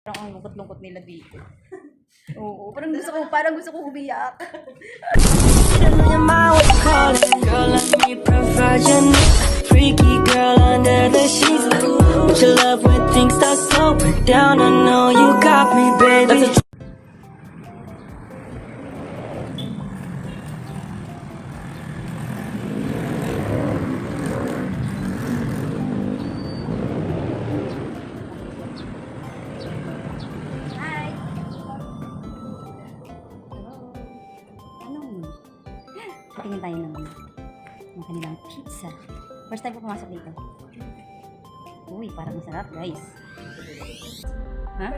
Parang ang lungkot-lungkot nila dito. Oo, parang gusto ko umiyak. Girl, let me provide your needs. Freaky girl under the sheets. But your love when things start slowing down. I know you got me, baby. Hi! Hello. Tingin tayo ng kanilang pizza. First time ko pumasok dito. Uy, parang masarap, guys. Ha?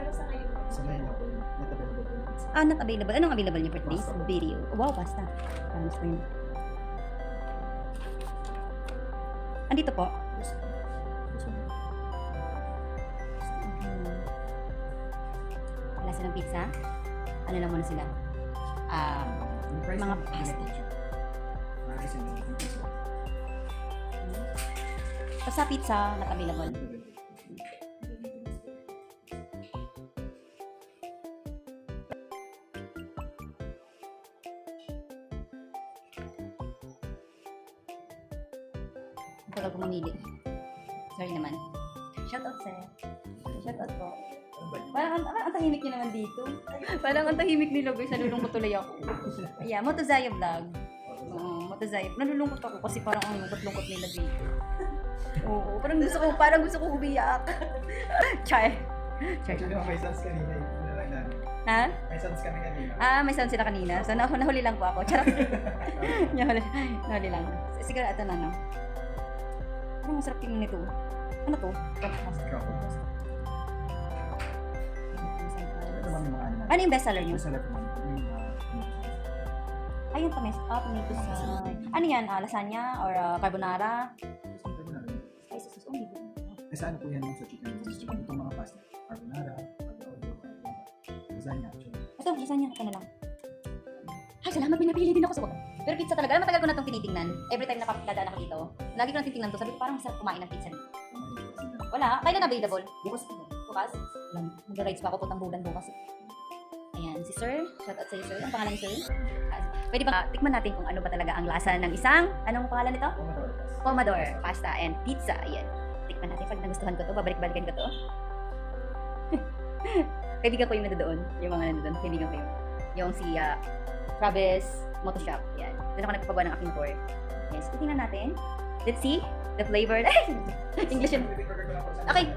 Not available. Anong available niyo for today's video? Wow, pasta. Parang gusto yun. Andito po. Wala silang pizza. Ano lang muna sila? Mga pasta. Basta pizza, not available. Ang tagal ko mamili. Sorry naman. Shoutout sir. Shoutout po. Parang ang tahimik niyo naman dito. Parang ang tahimik nila guys. Nalulungkot tuloy ako. Ayan, Motozaya vlog. Oo, Motozaya. Nalulungkot ako kasi parang ang lungkot-lungkot nila dito. Oo, parang gusto ko umiyak. Char. May sounds kanina eh. Ha? May sounds kami kanina. May sound sila kanina. So, nahuli lang po ako. Charot. nahuli lang. Siguro ito na, no? Parang masarap tingnan nito. Ano to? Ito lang yung mga ano. Ano yung bestseller niyo? Masarap naman. Ayun, tomato sauce. Ano yan? Lasagna or carbonara? Ay, sus, Eh saan po yan sa chicken? Itong mga pasta. Carbonara, lasagna. Ito, lasagna. Ito na lang. Ay, salamat. Pinapili din ako sa pero pizza talaga. Matagal ko na itong tinitingnan. Every time nakadaan ako dito, lagi ko na titingnan to. Sabi ko, parang masarap kumain ng pizza. Wala. Kailan available? Bukas. Bukas? Mag-rides pa ako putang bulan bukas. Ayan, si Sir. Shoutout sa Sir. Ang pangalan ni Sir? Pwede ba tikman natin kung ano ba talaga ang lasa ng isang, anong pangalan nito? Pomodoro pasta and pizza. Ayan. Tikman natin. Pag nagustuhan ko to, babalik-balikan ko to. Kaibigan ko yung nandoon. Yung mga nandoon. Kaibigan ko yung si Travis Motoshop. Yan. Doon ako nagpapagawa ng aking tour. Yes. Tingnan natin. Let's see the flavor. English yun. Okay.